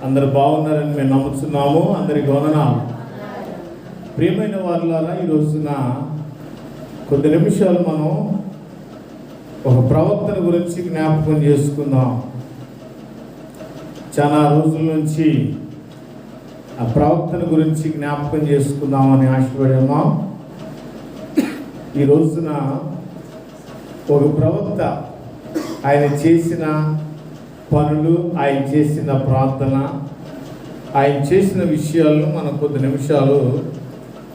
అందరు బాగున్నారని మేము నమ్ముతున్నాము. అందరికి వందనాలు. ప్రియమైన వారులారా, ఈ రోజున కొద్ది నిమిషాలు మనం ఒక ప్రవక్తన గురించి జ్ఞాపకం చేసుకుందాం. చాలా రోజుల నుంచి ఆ ప్రవక్తన గురించి జ్ఞాపకం చేసుకుందామని ఆశపడాము. ఈ రోజున ఒక ప్రవక్త ఆయన చేసిన పనులు, ఆయన చేసిన ప్రార్థన, ఆయన చేసిన విషయాలను మనం కొద్ది నిమిషాలు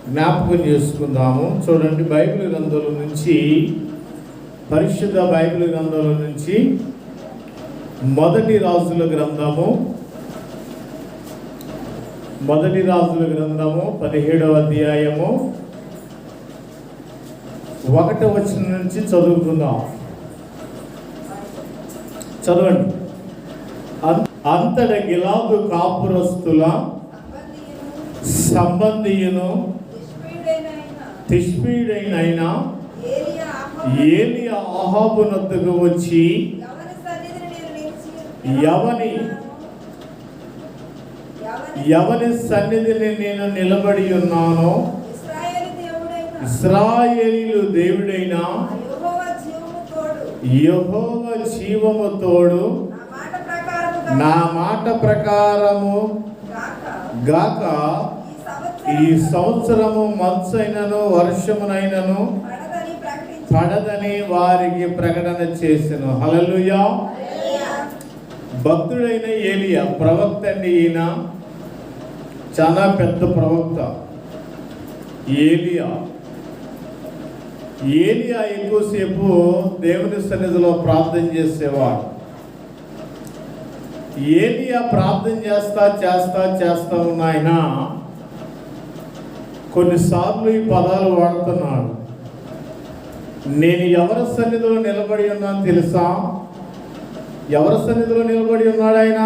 జ్ఞాపకం చేసుకుందాము. చూడండి, బైబిల్ గ్రంథంలో నుంచి, పరిశుద్ధ బైబిల్ గ్రంథంలో నుంచి మొదటి రాజుల గ్రంథము 17వ అధ్యాయము 1వ వచనం నుంచి చదువుకుందాం. చదవండి. అంతట గిలాదు కాపురస్తుల సంబంధియును తిష్బీడైన ఏలియా అహాబు నొద్దకు వచ్చి, ఎవని సన్నిధిని నేను నిలబడి ఉన్నానో, ఇశ్రాయేలీయుల దేవుడైన యెహోవా జీవము తోడు, నా మాట ప్రకారము గాక ఈ సంవత్సరము మంచైనను వర్షమునైనను పడదని వారికి ప్రకటన చేసెను. హల్లెలూయా. భక్తుడైన ఏలియా ప్రవక్త అండి. ఈయన చాలా పెద్ద ప్రవక్త. ఏలియా ఎక్కువసేపు దేవుని సన్నిధిలో ప్రార్థన చేసేవాడు. ఏలియా ప్రార్థన చేస్తా ఉన్న ఆయన కొన్నిసార్లు ఈ పదాలు వాడుతున్నాడు. నేను ఎవరి సన్నిధిలో నిలబడి ఉన్నాను తెలుసా? ఎవరి సన్నిధిలో నిలబడి ఉన్నాడు ఆయన?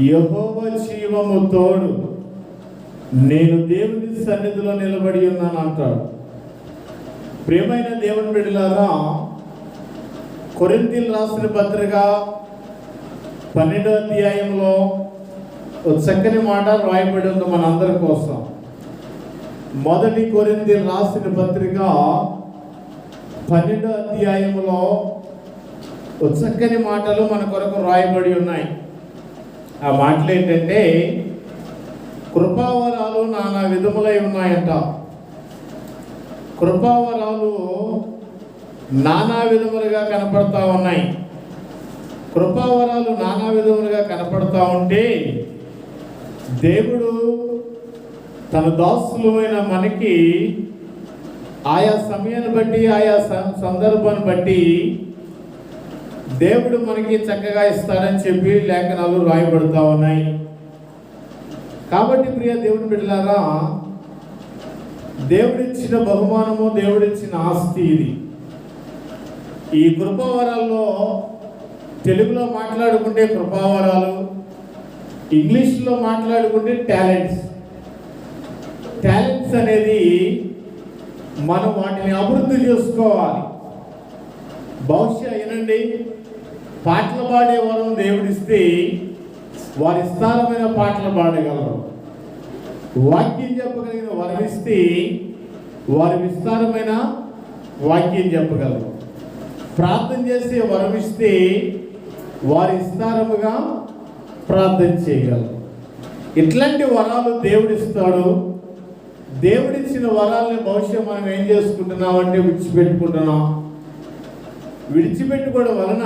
యెహోవా జీవము తోడు, నేను దేవుని సన్నిధిలో నిలబడి ఉన్నాను అంటాడు. ప్రియమైన దేవుని బిడ్డలారా, కొరింథీయులకు రాసిన పత్రిక 12వ అధ్యాయంలో ఒక చక్కని మాట రాయబడి ఉంది మనందరి కోసం. మొదటి కొరింథీయులకు రాసిన పత్రిక 12వ అధ్యాయంలో ఒక చక్కని మాటలు మన కొరకు రాయబడి ఉన్నాయి. ఆ మాటలు ఏంటంటే, కృపావరాలు నానా విధములై ఉన్నాయంట. కృపావరాలు నానా విధములుగా కనపడతా ఉన్నాయి. కృపావరాలు నానా విధములుగా కనపడతా ఉంటే, దేవుడు తన దాసులమైన మనకి ఆయా సమయాన్ని బట్టి, ఆయా సందర్భాన్ని బట్టి దేవుడు మనకి చక్కగా ఇస్తాడని చెప్పి లేఖనాలు రాయబడుతూ ఉన్నాయి. కాబట్టి ప్రియ దేవుని బిడ్డలారా, దేవుడిచ్చిన బహుమానము, దేవుడిచ్చిన ఆస్తి ఇది. ఈ కృపావరాల్లో తెలుగులో మాట్లాడుకుంటే కృపావరాలు, ఇంగ్లీష్లో మాట్లాడుకుంటే టాలెంట్స్ అనేది మనం వాటిని అభివృద్ధి చేసుకోవాలి. బహుశా ఏనండి, పాటలు పాడే వరం దేవుడిస్తే వారి విస్తారమైన పాటలు పాడగలరు. వాక్యం చెప్పగలిగిన వరం ఇస్తే వారి విస్తారమైన వాక్యం చెప్పగలరు. ప్రార్థన చేసే వరం ఇస్తే వారి విస్తారముగా ప్రార్థన చేయగలరు. ఇట్లాంటి వరాలు దేవుడిస్తాడు. దేవుడిచ్చిన వరాలని బహుశా మనం ఏం చేసుకుంటున్నామంటే విడిచిపెట్టుకోవడం వలన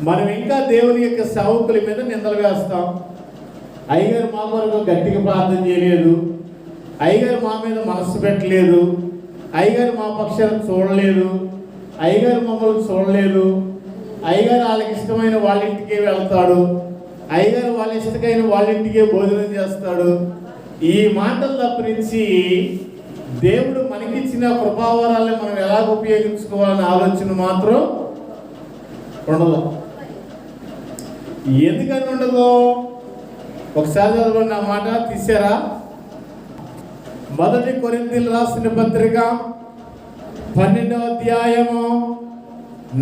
మనం ఇంకా దేవుని యొక్క సేవకుల మీద నిందలు వేస్తాం. అయ్యగారు మా కొరకు గట్టిగా ప్రార్థన చేయలేదు, అయ్యగారు మా మీద మనస్సు పెట్టలేదు, అయ్యగారు మా పక్షాలను చూడలేదు, అయ్యగారు మమ్మల్ని చూడలేదు, అయ్యగారు వాళ్ళకి ఇష్టమైన వాళ్ళ ఇంటికే వెళ్తాడు, అయ్యగారు వాళ్ళ ఇష్టమైన వాళ్ళ ఇంటికే భోజనం చేస్తాడు. ఈ మాటలు తప్పించి దేవుడు మనకిచ్చిన కృపావరాలను మనం ఎలాగ ఉపయోగించుకోవాలనే ఆలోచన మాత్రం ఉండదు. ఎందుకని ఉండదు? ఒకసారి చదవండి ఆ మాట. తీసారా? మొదటి కొరింథీయులకు రాసిన పత్రిక 12వ అధ్యాయము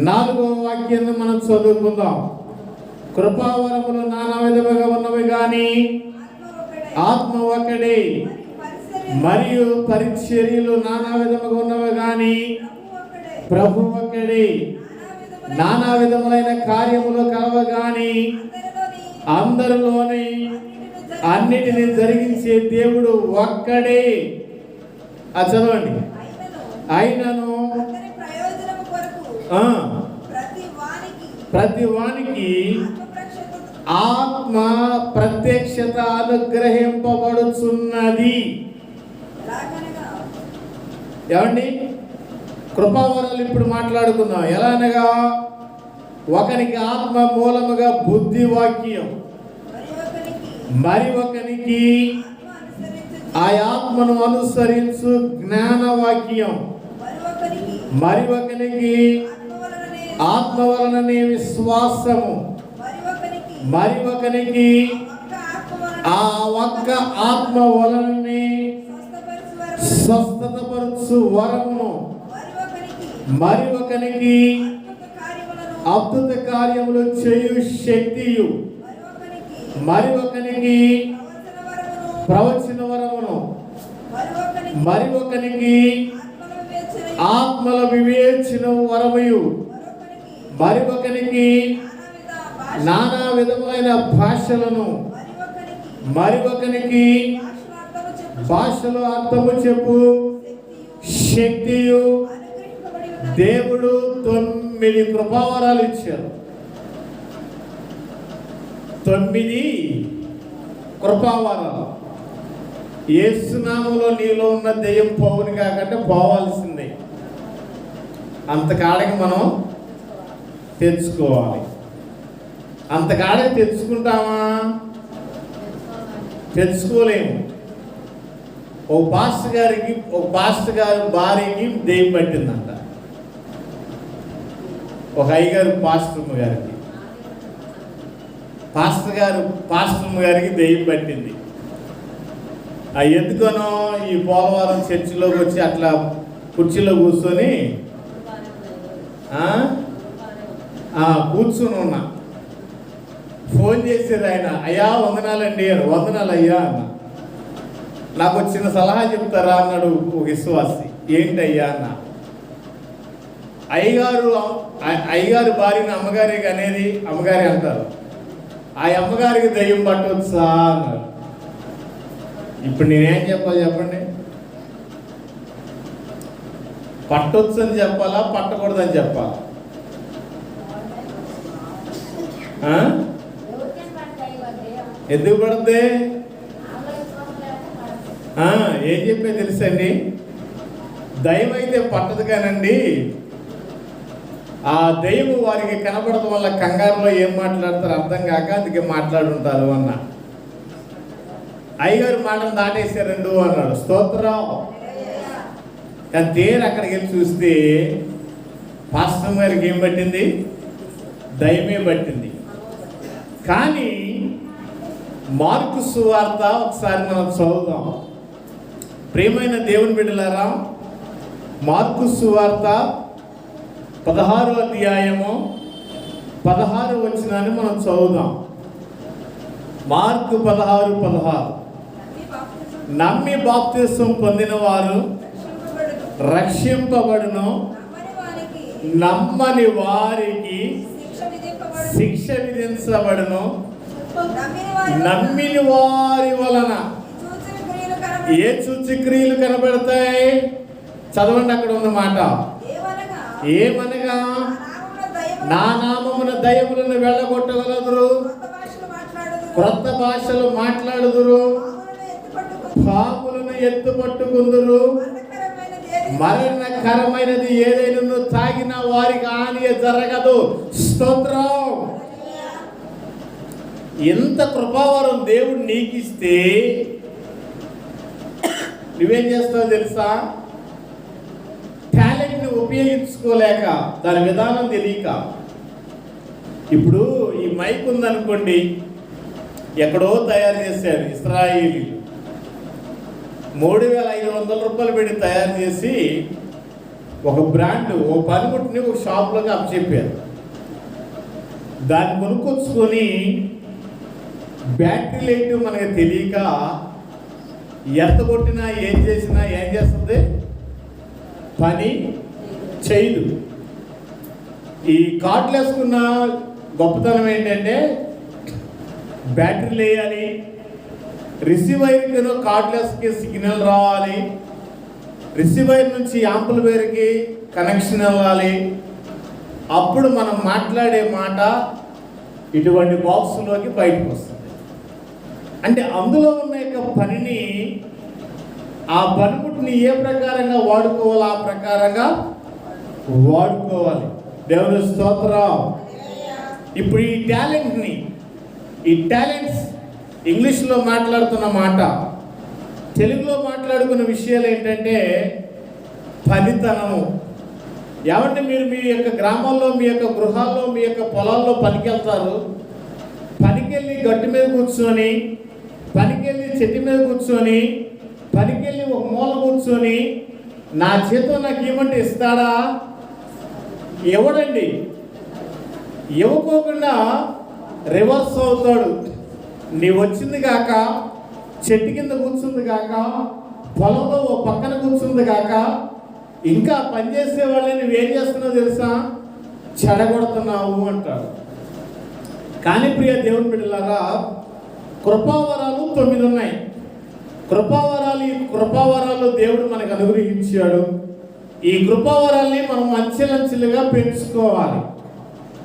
4వ వాక్యాన్ని మనం చదువుకుందాం. కృపావరములు నానా విధముగా ఉన్నవి గాని ఆత్మ ఒక్కడే, మరియు పరిచర్యలు నానా విధముగా ఉన్నవి గాని ప్రభు ఒక్కడే. నానా విధములైన కార్యములు కలవ గాని అందరిలోని అన్నిటిని జరిగించే దేవుడు ఒక్కడే. అది చదవండి. అయినను ప్రతి వానికి ఆత్మ ప్రత్యక్షత అనుగ్రహింపబడుచున్నది. ఏమండి, కృపావరాలు ఇప్పుడు మాట్లాడుకుందాం. ఎలా అనగా, ఒకనికి ఆత్మ మూలముగా బుద్ధి వాక్యం, మరి ఒకనికి ఆ ఆత్మను అనుసరించు జ్ఞాన వాక్యం, మరి ఒకనికి ఆత్మ వలననే విశ్వాసము, మరి ఒకనికి ఆ ఒక్క ఆత్మ వలననే స్వస్థతపరచు వరమును, మరి ఒకనికి అద్భుత కార్యములు చేయు శక్తియు, మరి ఒకనికి ప్రవచన వరమును, మరి ఒకనికి ఆత్మల వివేచన వరముయు, మరి ఒకనికి నానా విధములైన భాషలను, మరి ఒకనికి భాషలు అర్థము చెప్పు శక్తియు. దేవుడు 9 కృపావరాలు ఇచ్చారు. 9 కృపావరాలు. యేసు నామములో నీలో ఉన్న దెయ్యం పోవుని కాకంటే పోవాల్సిందే. అంతకాడకి మనం తెచ్చుకోవాలి. అంతకాడకి తెచ్చుకుంటామా? తెచ్చుకోలేము. ఓ పాస్టర్ గారి భార్యకి దెయ్యం పట్టిందంట. ఒక అయ్యగారు పాస్టర్మ గారికి దెయ్యం పట్టింది. ఎందుకనో ఈ పోలవరం చర్చిలోకి వచ్చి అట్లా కుర్చీలో కూర్చొని కూర్చొని ఉన్నా. ఫోన్ చేసేది ఆయన, అయ్యా వందనాలండి అని. వందనాలు అయ్యా అన్న. నాకు చిన్న సలహా చెప్తారా అన్నాడు ఒక విశ్వాసి. ఏంటయ్యా అన్న. అయ్యగారు భార్యని అమ్మగారికి అనేది, అమ్మగారి అంటారు. ఆ అమ్మగారికి దయ్యం పట్టవచ్చా అన్నారు. ఇప్పుడు నేనేం చెప్పాలి చెప్పండి? పట్టొచ్చు అని చెప్పాలా, పట్టకూడదని చెప్పాలా? ఎందుకు పడుతుంది? ఏం చెప్పే తెలుసండి, దయ్యం అయితే పట్టదు కానండి, ఆ దయ్యము వారికి కనపడటం వల్ల కంగారులో ఏం మాట్లాడతారు అర్థం కాక అందుకే మాట్లాడుంటారు అన్న. అయ్యగారు మాటలు దాటేశారండు అన్నాడు. స్తోత్రం. కానీ తేరు అక్కడికి వెళ్ళి చూస్తే పాస్టర్ గారికి ఏం పట్టింది? దయ్యమే పట్టింది. కానీ మార్కు సువార్త ఒకసారి మనం చదువుదాం. ప్రియమైన దేవుని బిడ్డలారా, మార్కు సువార్త 16వ అధ్యాయము 16 వచనాన్ని మనం చదువుదాం. మార్కు 16:16. నమ్మి బాప్తిసం పొందిన వారు రక్షింపబడును, నమ్మని వారికి శిక్ష విధించబడును. నమ్మిన వారి వలన ఏ సూచక్రియలు కనబడతాయి? చదవండి, అక్కడ ఉన్న మాట. ఏమనగా నా నామమున దయ్యములను వెళ్ళగొట్టగలదురు, క్రొత్త భాషలు మాట్లాడుదురు, పాములను ఎత్తుపట్టుకుందురు, మరణకరమైనది ఏదైనా తాగిన వారికి హాని జరగదు. స్తోత్రం. ఎంత కృపావరం దేవుడు నీకిస్తే నువ్వేం చేస్తావో తెలుసా? టాలెంట్ని ఉపయోగించుకోలేక, దాని విధానం తెలియక. ఇప్పుడు ఈ మైక్ ఉందనుకోండి, ఎక్కడో తయారు చేశారు ఇస్రాయేలీలు. 3,500 రూపాయలు పెట్టి తయారు చేసి ఒక బ్రాండ్, ఓ పనిముట్టుని ఒక షాప్లోకి అప్పచెప్పారు. దాన్ని కొనుక్కొచ్చుకొని బ్యాటరీ లైట్ మనకు తెలియక ఎంత కొట్టినా ఏం చేసినా ఏం చేస్తుంది, పని చేయదు. ఈ కార్డులు వేసుకున్న గొప్పతనం ఏంటంటే బ్యాటరీలు వేయాలి, రిసీవర్కి కార్డ్లెస్కి సిగ్నల్ రావాలి, రిసీవర్ నుంచి యాంప్లిఫైర్కి కనెక్షన్ ఇవ్వాలి, అప్పుడు మనం మాట్లాడే మాట ఇటువంటి బాక్స్లోకి బయటకు వస్తుంది. అంటే అందులో ఉన్న యొక్క పనిని, ఆ పనిముట్టిని ఏ ప్రకారంగా వాడుకోవాలో ఆ ప్రకారంగా వాడుకోవాలి. దేవుని స్తోత్రం. ఇప్పుడు ఈ టాలెంట్స్ ఇంగ్లీష్లో మాట్లాడుతున్న మాట, తెలుగులో మాట్లాడుకున్న విషయాలు ఏంటంటే పనితనము. ఏమంటే మీరు మీ యొక్క గ్రామాల్లో, మీ యొక్క గృహాల్లో, మీ యొక్క పొలాల్లో పనికెళ్తారు. పనికెళ్ళి గట్టు మీద కూర్చొని, పనికెళ్ళి చెట్టు మీద కూర్చొని, పనికెళ్ళి ఒక మూల కూర్చొని నా జీతం నాకు ఏమంటే ఇస్తాడా? ఎవడండి? ఇవ్వకోకుండా రివర్స్ అవుతాడు. నీ వచ్చింది కాక, చెట్టు కింద కూర్చుంది కాక, పొలంలో ఓ పక్కన కూర్చుంది కాక, ఇంకా పనిచేసే వాళ్ళని నువ్వేం చేస్తున్నావు తెలుసా? చెడగొడుతున్నావు అంటాడు. కానీ ప్రియ దేవుని బిడ్డలారా, కృపావరాలు 9 ఉన్నాయి. ఈ కృపావరాలు దేవుడు మనకు అనుగ్రహించాడు. ఈ కృపావరాల్ని మనం అంచెలంచెలుగా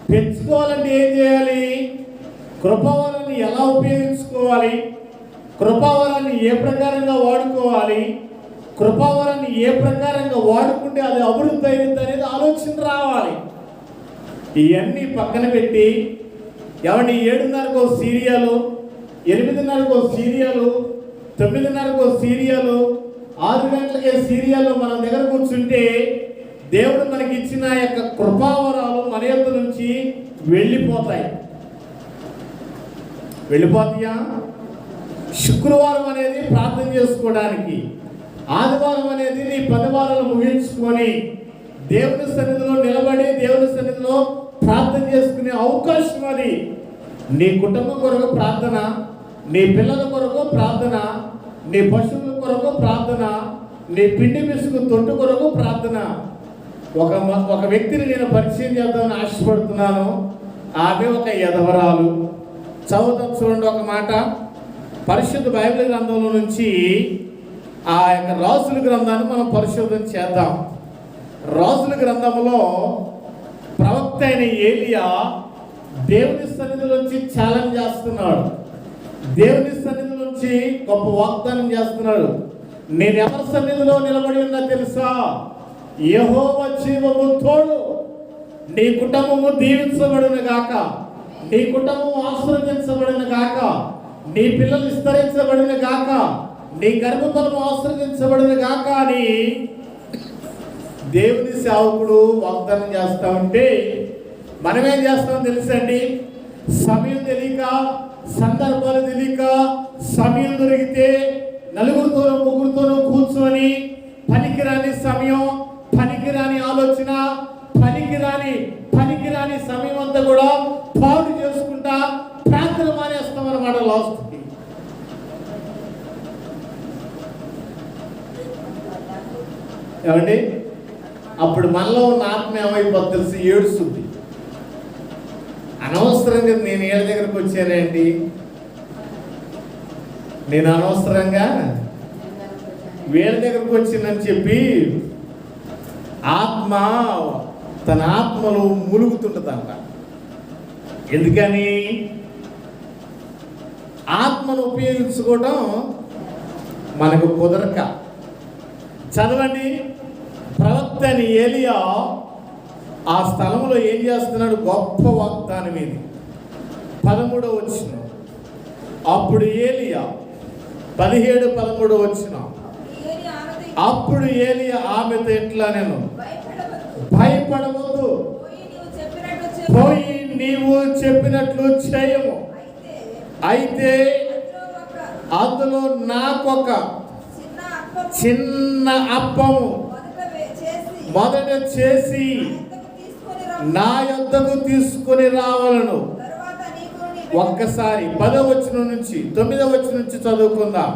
పెంచుకోవాలంటే ఏం చేయాలి? కృపావరాన్ని ఎలా ఉపయోగించుకోవాలి? కృపావరాన్ని ఏ ప్రకారంగా వాడుకోవాలి? కృపావరాన్ని ఏ ప్రకారంగా వాడుకుంటే అది అభివృద్ధి అయింది అనేది ఆలోచన రావాలి. ఇవన్నీ పక్కన పెట్టి, ఏమంటే 7:30 సీరియలు, 8:30 సీరియలు, 9:30 సీరియలు, 6 గంటలకే సీరియల్ మన దగ్గర కూర్చుంటే దేవుడు మనకి ఇచ్చిన యొక్క కృపావరాలు మన యొక్క నుంచి వెళ్ళిపోతాయా? శుక్రవారం అనేది ప్రార్థన చేసుకోవడానికి, ఆదివారం అనేది నీ 10 వారాలు ముగించుకొని దేవుని సన్నిధిలో నిలబడి దేవుని సన్నిధిలో ప్రార్థన చేసుకునే అవకాశం అది. నీ కుటుంబం కొరకు ప్రార్థన, నీ పిల్లల కొరకు ప్రార్థన, నీ పశువుల కొరకు ప్రార్థన, నీ పిండి పిసుకు తొట్టు కొరకు ప్రార్థన. ఒక వ్యక్తిని నేను పరిచయం చేద్దామని ఆశపడుతున్నాను. ఆమె ఒక యధవరాలు. చదువుతాం చూడండి ఒక మాట, పరిశుద్ధ బైబిల్ గ్రంథంలో నుంచి ఆ యొక్క రాజుల గ్రంథాన్ని మనం పరిశోధన చేద్దాం. రాజుల గ్రంథంలో ప్రవక్త అయిన ఏలియా దేవుని సన్నిధిలోంచి ఛాలెంజ్ చేస్తున్నాడు. దేవుని సన్నిధిలోంచి గొప్ప వాగ్దానం చేస్తున్నాడు. నేను ఎవరి సన్నిధిలో నిలబడి ఉన్నా తెలుసా? యెహోవా జీవము తోడు, నీ కుటుంబము దీవించబడును గాక, నీ కుటుంబము ఆశీర్వదించబడును గాక, నీ పిల్లలు విస్తరించబడును గాక, నీ గర్భఫలము ఆశీర్వదించబడును గాక అని దేవుని సేవకుడు వాగ్దానం చేస్తా ఉంటే మనమేం చేస్తాం తెలుసండి? సమయం తెలియక, సందర్భాలు తెలియక, సమయం దొరికితే నలుగురితోనూ ముగ్గురితోనూ కూర్చొని పనికిరాని సమయం, పనికిరాని ఆలోచన, పనికిరాని సమయం అంతా కూడా పాడు చేసుకుంటా ప్రార్థన మానేస్తాం అన్నమాట లాస్ట్కి. ఏమండి? అప్పుడు మనలో ఉన్న ఆత్మ ఏమైపోతుంది తెలిసి ఏడుస్తుంది. అనవసరంగా నేను ఏళ్ళ దగ్గరకు వచ్చానండి, నేను అనవసరంగా వీళ్ళ దగ్గరకు వచ్చిందని చెప్పి ఆత్మ తన ఆత్మలో ములుగుతుంటుందంట. ఎందుకని? ఆత్మను ఉపయోగించుకోవడం మనకు కుదరక. చదవండి, ప్రవక్త అని ఏలియా ఆ స్థలంలో ఏం చేస్తున్నాడు? గొప్ప వాగ్దానం ఇది. 13వ వచనం. అప్పుడు ఏలియా 17-13 వచనం. అప్పుడు ఏలియా ఆమెతో ఇట్లా, నేను భయపడవద్దు, పోయి నీవు చెప్పినట్లు చేయము. అయితే అందులో నాకొక చిన్న అప్పము మొదట చేసి నా యొద్దకు తీసుకొని రావాలను. ఒక్కసారి 10వ వచనం నుంచి 9వ వచనం నుంచి చదువుకుందాం.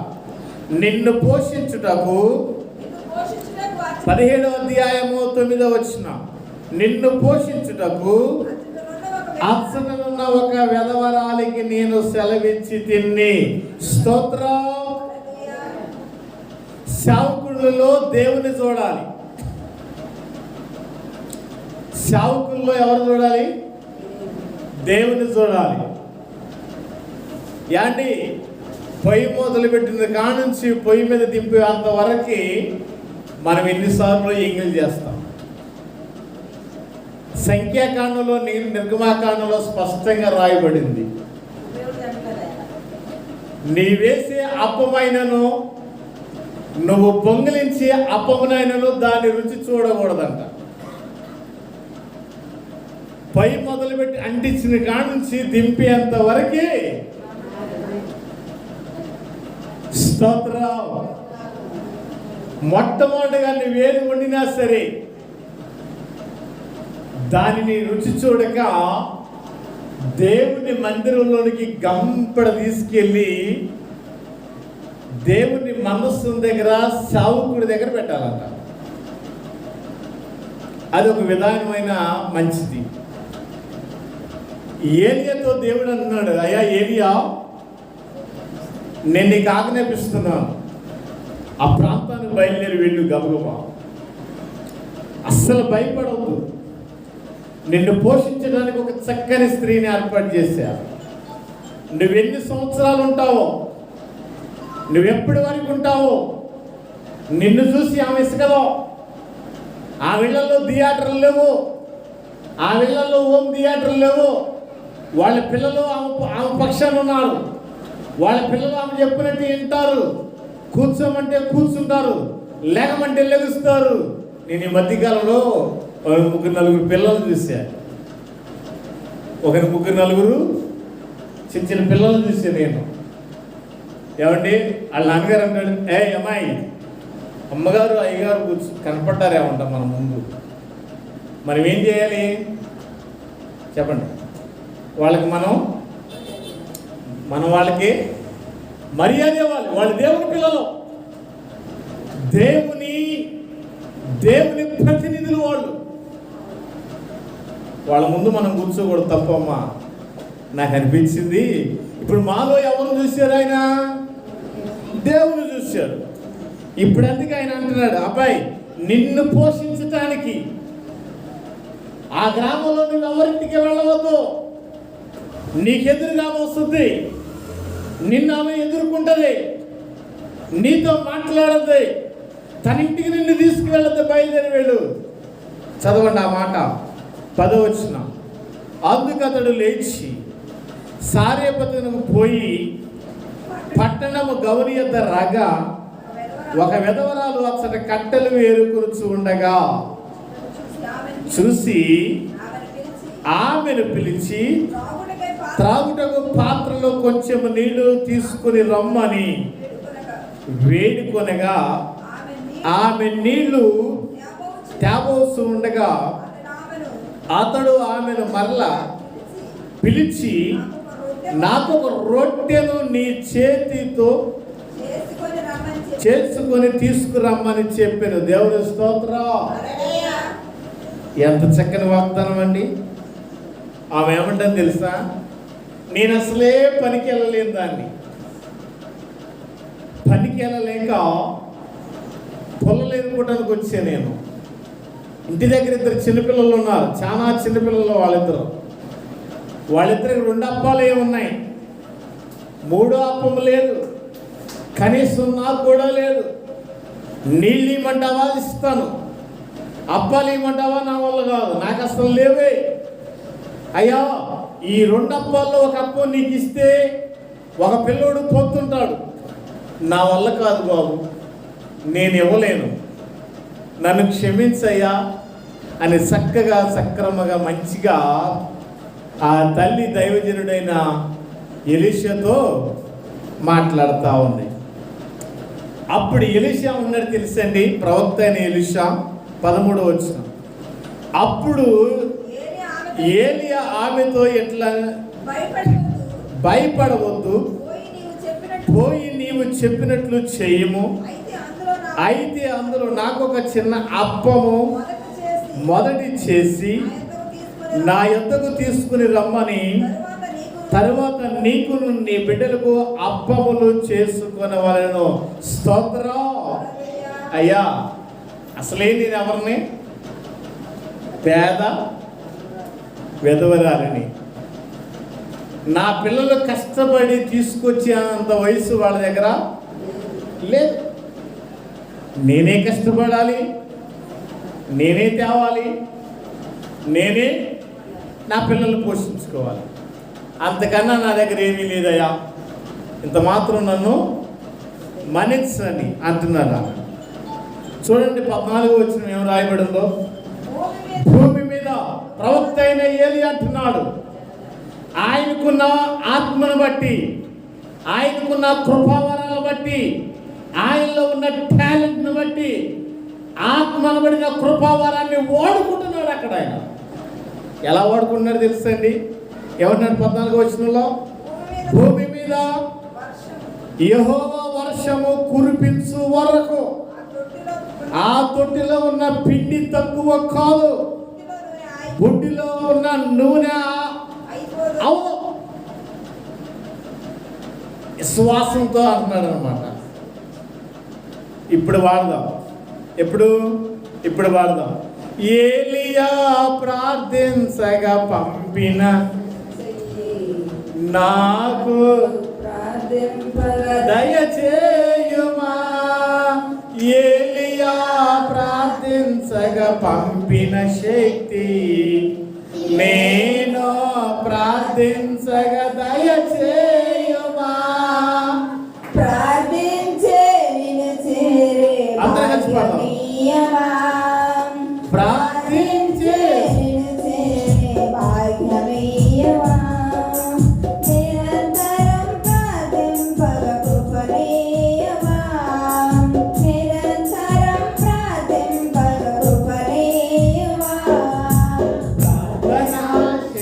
నిన్ను పోషించుటకు 17వ అధ్యాయము 9వ వచనం. నిన్ను పోషించుటకు అచ్చటనున్న ఒక వెధవరాలికి నేను సెలవిచ్చి తిన్ని. స్తోత్రం. సేవకులలో దేవుని చూడాలి. సేవకుల్లో ఎవరు చూడాలి? దేవుని చూడాలి. యాండి పొయ్యి మొదలుపెట్టిన కానుంచి పొయ్యి మీద దింపే అంతవరకు మనం ఎన్నిసార్లు ఎంగిల్ చేస్తాం. సంఖ్యాకాండంలో నిర్గమాకాండంలో స్పష్టంగా రాయబడింది, నీ వేసే అప్పమైనను నువ్వు పొంగిలించే అప్పమునైనను దాని రుచి చూడకూడదంట. పై మొదలుపెట్టి అంటించిన కానుంచి దింపేంత వరకే. స్తోత్రం. మొట్టమొదటిగా నువ్వేది వండినా సరే దానిని రుచి చూడక దేవుని మందిరంలోనికి గంపడ తీసుకెళ్ళి దేవుని మనస్సు దగ్గర సావుకుడి దగ్గర పెట్టాలంట. అది ఒక విధానమైన మంచిది. ఏలియాతో దేవుడు అన్నాడు, అయ్యా ఏలియా, నేను నీకు ఆజ్ఞాపిస్తున్నాను, ఆ ప్రాంతానికి బయలుదేరి వెళ్ళు గబగబా. అస్సలు భయపడవద్దు. నిన్ను పోషించడానికి ఒక చక్కని స్త్రీని ఏర్పాటు చేశారు. నువ్వెన్ని సంవత్సరాలు ఉంటావో, నువ్వెప్పటి వరకు ఉంటావో, నిన్ను చూసి ఆమె ఇసుకలో, ఆ ఇళ్లలో థియేటర్లు లేవు, ఆ ఇళ్లలో హోమ్ థియేటర్లు లేవు. వాళ్ళ పిల్లలు ఆమె పక్షాన ఉన్నారు. వాళ్ళ పిల్లలు ఆమె చెప్పినట్టు వింటారు. కూర్చోమంటే కూర్చుంటారు, లేకమంటే లెగుస్తారు. నేను ఈ మధ్యకాలంలో 3-4 పిల్లలు చూశాను. 3-4 చిన్న పిల్లలు చూశాను నేను. ఏమండి వాళ్ళ నాన్నగారు అంటాడు, ఏ అమ్మాయి, అమ్మగారు అయ్యగారు కనపడ్డారేమంట మన ముందు. మనం ఏం చేయాలి చెప్పండి? వాళ్ళకి మనం వాళ్ళకి మర్యాద ఇవ్వాలి. వాళ్ళు దేవుని పిల్లలు, దేవుని ప్రతినిధులు. వాళ్ళ ముందు మనం కూర్చోకూడదు. తప్పమ్మా, నాకు అనిపించింది. ఇప్పుడు మాలో ఎవరు చూశారు? ఆయన దేవుని చూశారు. ఇప్పుడు అందుకే ఆయన అంటున్నాడు, అబ్బాయి, నిన్ను పోషించటానికి ఆ గ్రామంలో నువ్వు ఎవరింటికి వెళ్ళవద్దు. నీకెదురుగా వస్తుంది, నిన్ను ఆమె ఎదుర్కొంటుంది, నీతో మాట్లాడద్దు, తన ఇంటికి నిన్ను తీసుకువెళ్ళద్దు, బయలుదేరి వెళ్ళు. చదవండి ఆ మాట. 10వ వచనం. అందుకు అతడు లేచి సారేపతనకు పోయి పట్టణము గౌరి యొద్ద రాగా ఒక విధవరాలు అచ్చట కట్టెలు ఏరుకొనుచు ఉండగా చూసి ఆమెను పిలిచి త్రాగుటకు పాత్రలో కొంచెం నీళ్లు తీసుకుని రమ్మని వేడుకొనగా ఆమె నీళ్లు తేబోసు ఉండగా అతడు ఆమెను మరలా పిలిచి, నాకు ఒక రొట్టెను నీ చేతితో చేసుకొని తీసుకురమ్మని చెప్పాను. దేవుని స్తోత్రం. ఎంత చక్కని వాగ్దానం అండి. ఆమె ఏమంటుంది తెలుసా? నేను అసలే పనికి వెళ్ళలేను, దాన్ని పనికి వెళ్ళలేక పొలలు ఎదుర్కోవడానికి వచ్చా. నేను ఇంటి దగ్గర 2 చిన్నపిల్లలు ఉన్నారు, చాలా చిన్నపిల్లలు. వాళ్ళిద్దరికి 2 అప్పాలు ఏమున్నాయి, 3 అప్పము లేదు, కనీసం నాకు కూడా లేదు. నీళ్ళు ఇవ్వమంటావా? ఇస్తాను. అప్పాలు ఇవ్వమంటావా? నా వల్ల కాదు, నాకు అసలు లేవే. అయ్యా, ఈ 2 అప్పాల్లో ఒక అప్పం నీకు ఇస్తే ఒక పిల్లోడు పోతుంటాడు. నా వల్ల కాదు బాబు, నేను ఇవ్వలేను, నన్ను క్షమించయ్యా అని చక్కగా సక్రమంగా మంచిగా ఆ తల్లి దైవజనుడైన ఎలీషాతో మాట్లాడుతూ ఉంది. అప్పుడు ఎలీషా ఉన్నాడు తెలుసండి, ప్రవక్త అయిన ఎలీషా. 13వ వచనం. అప్పుడు ఏలియా ఆమెతో ఎట్లా, భయపడవద్దు, పోయి నీవు చెప్పినట్లు చేయము. అయితే అందులో నాకు ఒక చిన్న అప్పము మొదటి చేసి నా యొద్దకు తీసుకుని రమ్మని, తరువాత నీకు నీ బిడ్డలకు అప్పములు చేసుకొనవలెను. స్తోత్రం. అయ్యా, అసలే నేను ఎవరిని? పేద విధవరాలిని. నా పిల్లలు కష్టపడి తీసుకొచ్చేంత వయసు వాళ్ళ దగ్గర లేదు. నేనే కష్టపడాలి, నేనే తేవాలి, నేనే నా పిల్లలు పోషించుకోవాలి. అంతకన్నా నా దగ్గర ఏమీ లేదయ్యా, ఇంత మాత్రం నన్ను మన్నించని అంటున్నారా? చూడండి 14 వచ్చిన ఏం రాయబడిందో. భూమి మీద ప్రవక్త అయిన ఏలియా అంటున్నాడు, ఆయనకున్న ఆత్మను బట్టి, ఆయనకున్న కృపావరాలను బట్టి, ఆయనలో ఉన్న టాలెంట్ను బట్టి, ఆత్మను పడిన కృపావరాన్ని వాడుకుంటున్నాడు. అక్కడ ఆయన ఎలా వాడుకుంటున్నాడు తెలుసండి? ఏమన్నాడు 14 వచనంలో? భూమి మీద యెహోవా వర్షము కురిపించు వరకు ఆ తొట్టిలో ఉన్న పిండి తక్కువ కాదు, బుడ్డిలో ఉన్న నూనె అవును. విశ్వాసంతో అంటున్నాడు అనమాట. ఇప్పుడు వాడదాం. ఇప్పుడు వాడదాం. ఏలియా ప్రార్థించగా పంపిన నాకు దయచేయుమా. ఏలియా ప్రార్థించగా పంపిన శక్తి నేను ప్రార్థించగా దయచేయుమా. ప్రార్థించే నిన్ను చేరే భాగ్యమీయవా. ప్రార్థించే నిన్ను చేరే భాగ్యమీయవా. నిరంతరం ప్రార్థింపగ కృపనీయవా. నిరంతరం ప్రార్థింపగ కృపనీయవా. ప్రార్థనా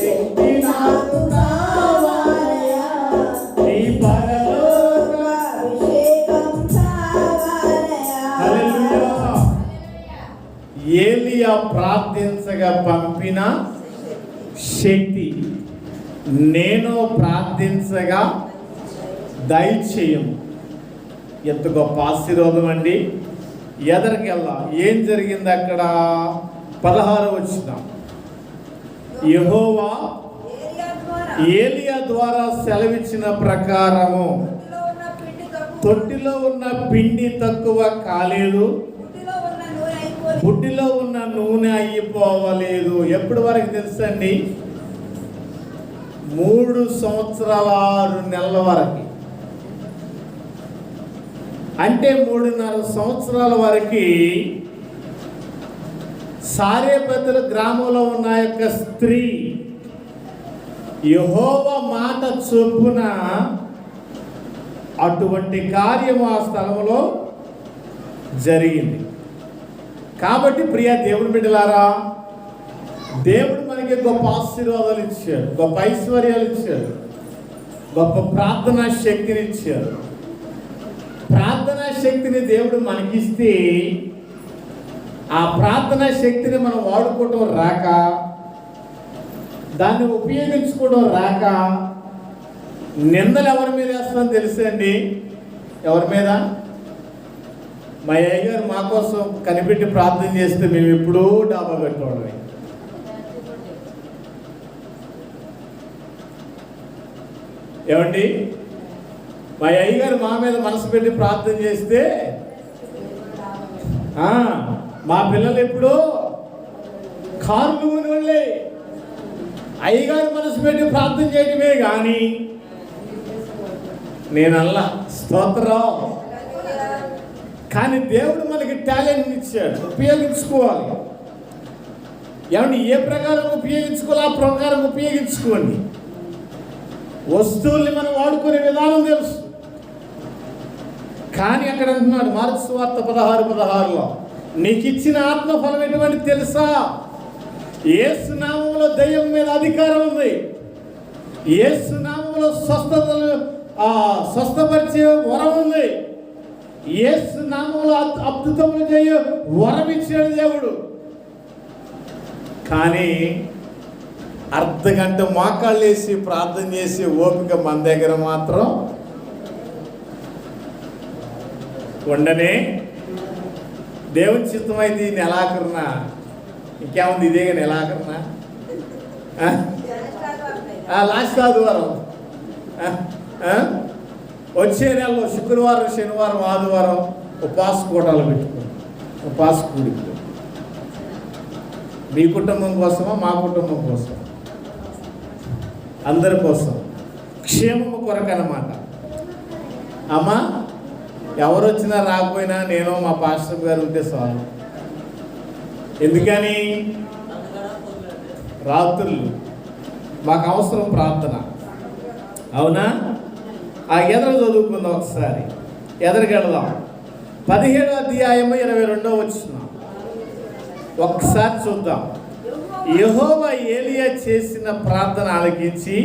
శక్తి నాకు కావాలయా, నీ పరలోక అభిషేకం కావాలయా. హల్లెలూయా. ఏలియా ప్రార్థించగా పంపిన శక్తి నేను ప్రార్థించగా దయచేయము. ఎంత గొప్ప ఆశీర్వాదం అండి. ఎదరికెళ్ళా ఏం జరిగింది అక్కడ? 16 వచనం. యెహోవా ఏలియా ద్వారా సెలవిచ్చిన ప్రకారము తొట్టిలో ఉన్న పిండి తక్కువ కాలేదు, బుడ్డిలో ఉన్న నూనె అయిపోవలేదు. ఎప్పటి వరకు తెలుసండి? 3 సంవత్సరాల 6 నెలల వరకు. అంటే 3.5 సంవత్సరాల వరకు సారేపతుల గ్రామంలో ఉన్న యొక్క స్త్రీ యెహోవా మాట చొప్పున అటువంటి కార్యం ఆ స్థలంలో జరిగింది. కాబట్టి ప్రియ దేవుని బిడ్డలారా, దేవుడు మనకి గొప్ప ఆశీర్వాదాలు ఇచ్చాడు, గొప్ప ఐశ్వర్యాలు ఇచ్చాడు, గొప్ప ప్రార్థనా శక్తిని ఇచ్చాడు. ప్రార్థనా శక్తిని దేవుడు మనకిస్తే ఆ ప్రార్థనా శక్తిని మనం వాడుకోవడం రాక, దాన్ని ఉపయోగించుకోవడం రాక నిందలు ఎవరి మీద వేస్తామో తెలుసండి? ఎవరి మీద? మా అయ్యగారు మా కోసం కనిపెట్టి ప్రార్థన చేస్తే మేము ఎప్పుడూ డాబా పెట్టుకోవడమే. ఏమండి? మా అయ్యగారు మా మీద మనసు పెట్టి ప్రార్థన చేస్తే మా పిల్లలు ఎప్పుడూ కార్లు కొనుగోలే. అయ్యగారు మనసు పెట్టి ప్రార్థన చేయడమే కానీ నేనల్లా. స్తోత్రం. కానీ దేవుడు మనకి టాలెంట్ ఇచ్చాడు, ఉపయోగించుకోవాలి. ఏమండి? ఏ ప్రకారం ఉపయోగించుకోవాలి ఆ ప్రకారం ఉపయోగించుకోండి. వస్తువుల్ని మనం వాడుకునే విధానం తెలుసు. కానీ అక్కడ అంటున్నాడు మార్క్స్ వార్త 16:16లో, నీకు ఇచ్చిన ఆత్మఫలం ఎటువంటి తెలుసా? యేసు నామములో దయ్యం మీద అధికారం ఉంది. యేసు నామములో స్వస్థపరిచే వరం ఉంది. యేసు నామములో అద్భుతములు చేయు వరం ఇచ్చాడు దేవుడు. కానీ అర్ధగంట మోకాళ్ళేసి ప్రార్థన చేసి ఓపిక మన దగ్గర మాత్రం ఉండనే. దేవుని చిత్తమైంది ఈ నెలాఖరున, ఇంకేముంది ఇదే నెలాఖరున, లాస్ట్ ఆదివారం, వచ్చే నెలలో శుక్రవారం, శనివారం, ఆదివారం ఉపవాస కూటాలు పెట్టుకుని ఉపవాస కూడికలు. మీ కుటుంబం కోసమా, మా కుటుంబం కోసం, అందరి కోసం, క్షేమము కొరకు అన్నమాట. అమ్మా, ఎవరు వచ్చినా రాకపోయినా నేను మా పాస్టర్ గారు ఉంటే చాలు. ఎందుకని? రాత్రులు మాకు అవసరం ప్రార్థన. అవునా? ఆ ఎదురు చదువుకుందాం ఒకసారి, ఎదురుకెళ్దాం. 17వ అధ్యాయము 22వ వచనం ఒక్కసారి చూద్దాం. యెహోవా ఏలియా చేసిన ప్రార్థన ఆలకించి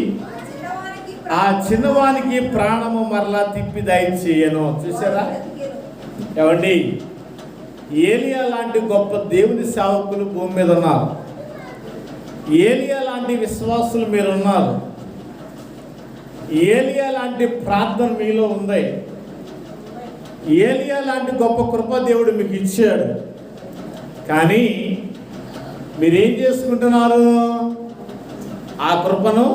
ఆ చిన్నవానికి ప్రాణము మరలా తిప్పి దయచేయను. చూసారా ఏమండి? ఏలియా లాంటి గొప్ప దేవుని సేవకులు భూమి మీద ఉన్నారు. ఏలియా లాంటి విశ్వాసులు మీరు ఉన్నారు. ఏలియా లాంటి ప్రార్థన మీలో ఉంది. ఏలియా లాంటి గొప్ప కృప దేవుడు మీకు ఇచ్చాడు. కానీ మీరేం చేసుకుంటున్నారు? ఆ కృపను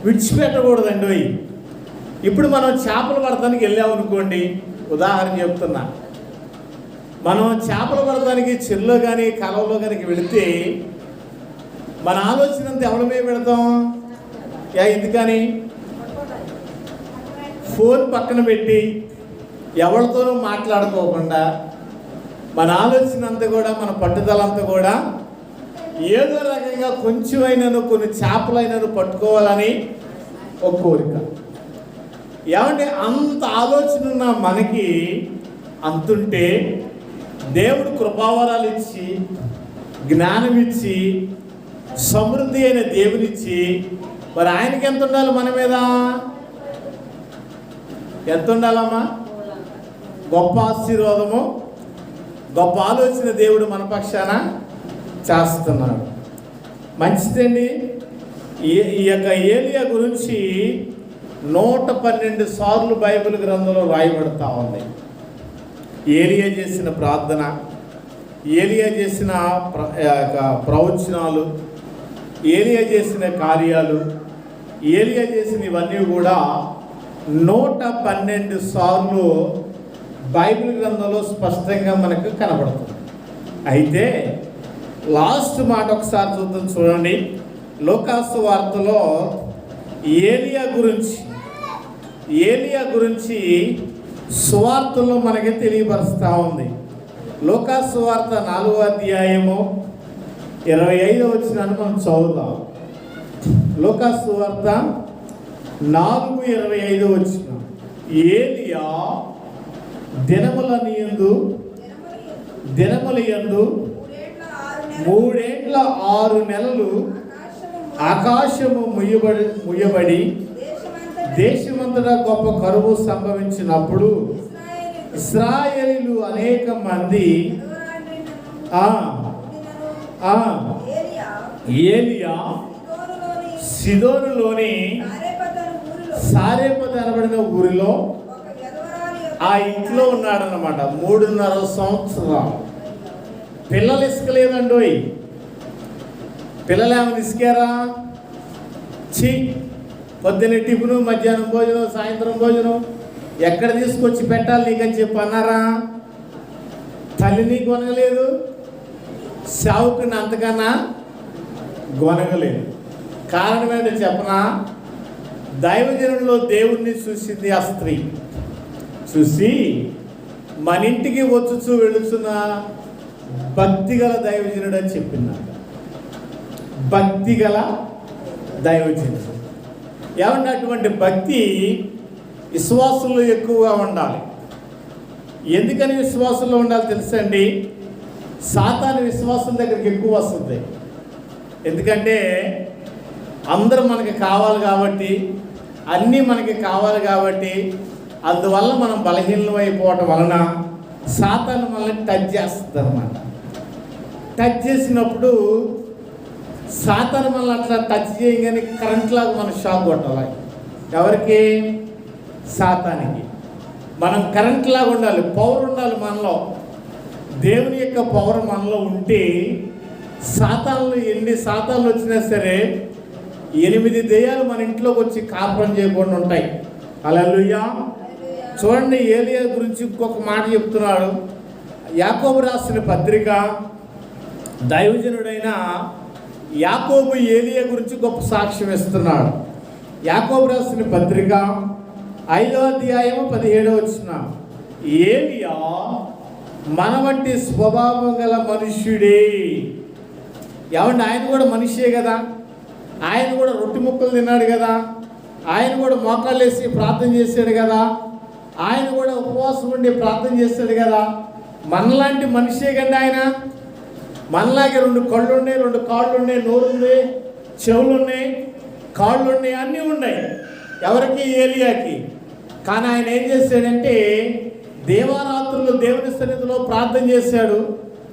విడిచిపెట్టకూడదండి. ఇప్పుడు మనం చేపలు పడటానికి వెళ్ళామనుకోండి, ఉదాహరణ చెప్తున్నా. మనం చేపలు పడటానికి చెరువులో కానీ కాలువలో కానీ వెళితే మన ఆలోచన అంతా ఎవరి మీద పెడతాం? ఎందుకని? ఫోన్ పక్కన పెట్టి ఎవరితోనూ మాట్లాడుకోకుండా మన ఆలోచన అంతా కూడా, మన పట్టుదల అంతా కూడా ఏదో రకంగా కొంచెమైనాను, కొన్ని చేపలైనాను పట్టుకోవాలని ఒక కోరిక. ఏమంటే అంత ఆలోచన ఉన్న మనకి అంతుంటే దేవుడు కృపావరాలు ఇచ్చి, జ్ఞానం ఇచ్చి, సమృద్ధి అయిన దేవునిచ్చి, మరి ఆయనకి ఎంత ఉండాలి? మన మీద ఎంత ఉండాలమ్మా? గొప్ప ఆశీర్వాదము, గొప్ప ఆలోచన దేవుడు మన పక్షాన చేస్తున్నాడు. మంచిదండి. ఈ యొక్క ఏలియా గురించి 112 సార్లు బైబిల్ గ్రంథంలో రాయబడతా ఉంది. ఏలియా చేసిన ప్రార్థన, ఏలియా చేసిన ప్రవచనాలు, ఏలియా చేసిన కార్యాలు, ఏలియా చేసిన ఇవన్నీ కూడా 112 సార్లు బైబిల్ గ్రంథంలో స్పష్టంగా మనకు కనబడుతుంది. అయితే లాస్ట్ మాట ఒకసారి చూద్దాం. చూడండి, లూకాసు వార్తలో ఏలియా గురించి సువార్తల్లో మనకి తెలియపరుస్తూ ఉంది. లూకాసు వార్త 4వ అధ్యాయము 25వ వచనాన్ని మనం చదువుదాం. లూకాసు వార్త 4:25 వచనం. ఏలియా దినములయందు 3 నెలలు ఆకాశము ముయ్యబడి దేశమంతటా గొప్ప కరువు సంభవించినప్పుడు ఇశ్రాయేలీయులు అనేక మంది ఏలియా సిదోనులోని సారేపత అనబడిన ఊరిలో ఆ ఇంట్లో ఉన్నాడన్నమాట. 3.5 సంవత్సరాలు. పిల్లలు ఇసుకలేదండోయ్. పిల్లలు ఏమైనా ఇసుకారా? పొద్దున్న టిఫిను, మధ్యాహ్నం భోజనం, సాయంత్రం భోజనం ఎక్కడ తీసుకొచ్చి పెట్టాలి నీకని చెప్పి అన్నారా? తల్లిని కొనగలేదు, సావుకుని అంతకన్నా కొనగలేదు. కారణం ఏంటో చెప్పనా? దైవజనుల్లో దేవుణ్ణి చూసింది ఆ స్త్రీ. చూసి మన ఇంటికి వచ్చుచూ వెళుతున్న భక్తిగల దైవజనుడు అని చెప్పింది. భక్తిగల దైవజనుడు. ఏమన్నా అటువంటి భక్తి విశ్వాసంలో ఎక్కువగా ఉండాలి. ఎందుకని విశ్వాసంలో ఉండాలి తెలుసండి? సాతాను విశ్వాసం దగ్గరికి ఎక్కువ వస్తుంది. ఎందుకంటే అందరూ మనకి కావాలి కాబట్టి, అన్నీ మనకి కావాలి కాబట్టి, అందువల్ల మనం బలహీనమైపోవటం వలన సాతాను మనల్ని టచ్ చేస్తుంది అన్నమాట. టచ్ చేసినప్పుడు సాతాను మనల్ని అట్లా టచ్ చేయగానే కరెంట్ లాగా మనం షాక్ కొట్టాలి. ఎవరికి? సాతానికి. మనం కరెంట్ లాగా ఉండాలి, పవర్ ఉండాలి మనలో. దేవుని యొక్క పవర్ మనలో ఉంటే ఎన్ని సాతాన్లు వచ్చినా సరే 8 దెయ్యాలు మన ఇంట్లోకి వచ్చి కాపురం చేయకుండా ఉంటాయి. హల్లెలూయా. చూడండి, ఏలియా గురించి ఇంకొక మాట చెప్తున్నాడు. యాకోబు రాసిన పత్రిక, దైవజనుడైన యాకోబు ఏలియా గురించి గొప్ప సాక్ష్యం ఇస్తున్నాడు. యాకోబు రాసిన పత్రిక 5వ అధ్యాయం 17వ వచనం. ఏలియా మన వంటి స్వభావం గల మనుష్యుడే. ఏమంటే ఆయన కూడా మనిషే కదా, ఆయన కూడా రొట్టె ముక్కలు తిన్నాడు కదా, ఆయన కూడా మోకాళ్ళు వేసి ప్రార్థన చేశాడు కదా, ఆయన కూడా ఉపవాసం ఉండి ప్రార్థన చేస్తాడు కదా. మనలాంటి మనిషే కండి ఆయన. మనలాగే 2 కళ్ళు ఉన్నాయి, 2 కాళ్ళు ఉన్నాయి, నోరు ఉంది, చెవులు ఉన్నాయి, కాళ్ళు ఉన్నాయి, అన్నీ ఉన్నాయి. ఎవరికి? ఏలియాకి. కానీ ఆయన ఏం చేశాడంటే దేవారాత్రులు దేవుని సన్నిధిలో ప్రార్థన చేశాడు,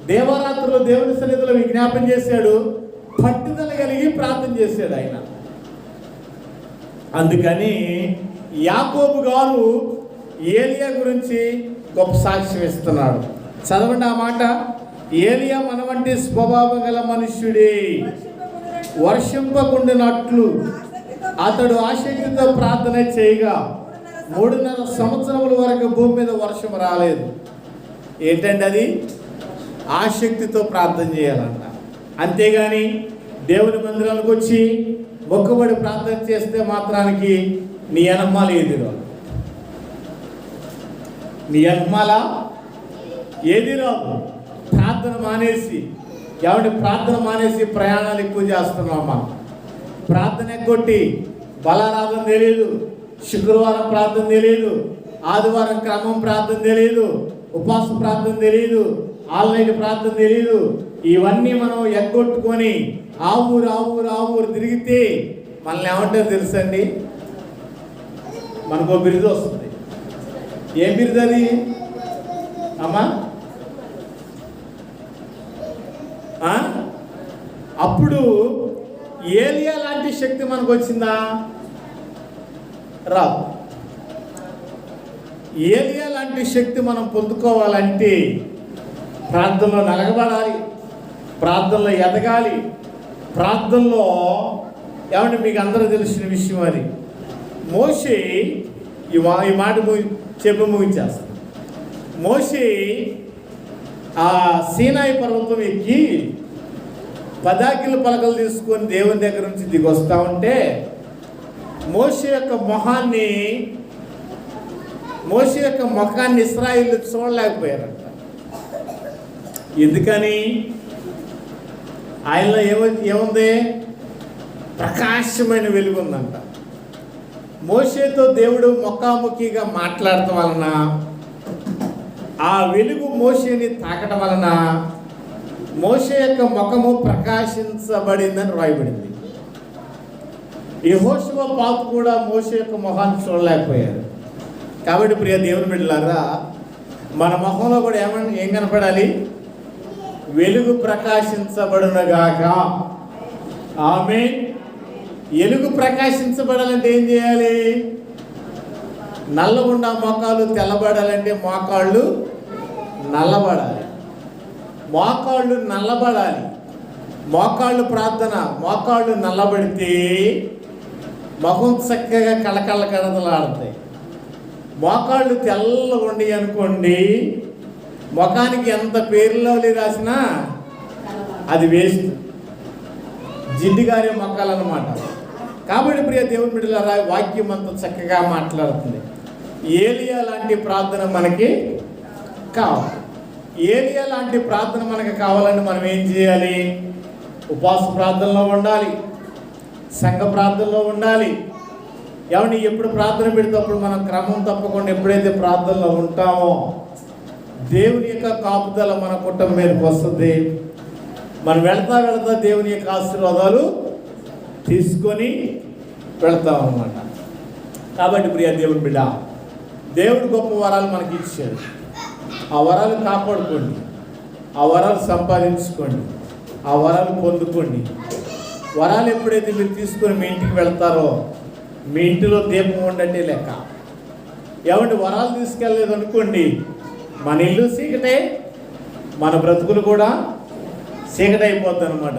దేవారాత్రులు దేవుని సన్నిధిలో విజ్ఞాపన చేశాడు, పట్టుదల కలిగి ప్రార్థన చేశాడు ఆయన. అందుకని యాకోబు గారు ఏలియా గురించి గొప్ప సాక్ష్యం ఇస్తున్నాడు. చదవండి ఆ మాట. ఏలియా మన వంటి స్వభావం గల మనుష్యుడే, వర్షింపకుండినట్లు అతడు ఆసక్తితో ప్రార్థన చేయగా 3.5 సంవత్సరముల వరకు భూమి మీద వర్షం రాలేదు. ఏంటంటే అది ఆసక్తితో ప్రార్థన చేయాలంట. అంతేగాని దేవుని మందిరానికి వచ్చి మొక్కుబడి ప్రార్థన చేస్తే మాత్రానికి నీ ఎనమ్మాల ఎదిరాదు, నీ ఎనమ్మాల ఎదిరాదు. ప్రార్థన మానేసి, ప్రార్థన మానేసి ప్రయాణాలు ఎక్కువ చేస్తున్నామా? ప్రార్థన ఎగ్గొట్టి బలారాధన తెలియదు, శుక్రవారం ప్రార్థన తెలియదు, ఆదివారం క్రమం ప్రార్థన తెలియదు, ఉపవాస ప్రార్థన తెలియదు, ఆన్లైన్ ప్రార్థన తెలియదు. ఇవన్నీ మనం ఎగ్గొట్టుకొని ఆ ఊరు తిరిగితే మనల్ని ఏమంటారు తెలుసండి? మనకు బిరుదు వస్తుంది. ఏం బిరుదు అది అమ్మా? అప్పుడు ఏలియా లాంటి శక్తి మనకు వచ్చిందా? రాదు. ఏలియా లాంటి శక్తి మనం పొందుకోవాలంటే ప్రార్థనలో నలగబడాలి, ప్రార్థనలో ఎదగాలి, ప్రార్థనలో మీకు అందరూ తెలిసిన విషయం అది. మోషే ఈ మాట చెప్పి ముగించేస్తాను. మోషే ఆ సీనాయి పర్వతం ఎక్కి 10 ఆజ్ఞల పలకలు తీసుకొని దేవుని దగ్గర నుంచి దిగొస్తా ఉంటే మోషే యొక్క ముఖాన్ని ఇశ్రాయేలు చూడలేకపోయారంట. ఎందుకని? ఆయనలో ఏముంది? ప్రకాశమైన వెలుగు ఉందంట. మోషేతో దేవుడు ముఖాముఖిగా మాట్లాడటం వలన, ఆ వెలుగు మోషేని తాకటం వలన మోషే యొక్క ముఖము ప్రకాశించబడిందని రాయబడింది. యెహోషువ పాప కూడా మోషే యొక్క ముఖాన్ని చూడలేకపోయారు. కాబట్టి ప్రియ దేవుని బిడ్డలారా, మన ముఖంలో కూడా ఏం కనపడాలి? వెలుగు ప్రకాశించబడునగాక. ఆమేన్. వెలుగు ప్రకాశించబడాలంటే ఏం చేయాలి? నల్లగుండా మోకాలు తెల్లబడాలంటే మోకాళ్ళు నల్లబడాలి, మోకాళ్ళు నల్లబడాలి. మోకాళ్ళు ప్రార్థన, మోకాళ్ళు నల్లబడితే ముఖం చక్కగా కళకళలాడతాయి. మోకాళ్ళు తెల్లగా ఉండి అనుకోండి, ముఖానికి ఎంత పేరులో రాసినా అది వేస్ట్, జిడ్డుగారే మొక్కలన్నమాట. కాబట్టి ప్రియ దేవుని బిడ్డలారా, వాక్యం అంత చక్కగా మాట్లాడుతుంది. ఏలియా లాంటి ప్రార్థన మనకి కావాలి. ఏలియా లాంటి ప్రార్థన మనకి కావాలంటే మనం ఏం చేయాలి? ఉపవాస ప్రార్థనలో ఉండాలి, సంఘ ప్రార్థనలో ఉండాలి. ఎప్పుడు ప్రార్థన పెడితే అప్పుడు మనం క్రమం తప్పకుండా ఎప్పుడైతే ప్రార్థనలో ఉంటామో దేవుని యొక్క కాపుదల మన కుటుంబం మీదకి వస్తుంది. మనం వెళ్తా దేవుని యొక్క ఆశీర్వాదాలు తీసుకొని వెళ్తాం అన్నమాట. కాబట్టి ప్రియ దేవుని బిడ్డ, దేవుడు గొప్ప వరాలు మనకి ఇచ్చాడు. ఆ వరాలు కాపాడుకోండి, ఆ వరాలు సంపాదించుకోండి, ఆ వరాలు పొందుకోండి. వరాలు ఎప్పుడైతే మీరు తీసుకొని మీ ఇంటికి వెళ్తారో మీ ఇంటిలో దీపం ఉండటే లెక్క. ఏమంటే వరాలు తీసుకెళ్ళలేదు అనుకోండి, మన ఇల్లు చీకటే, మన బ్రతుకులు కూడా చీకటైపోద్ది అనమాట.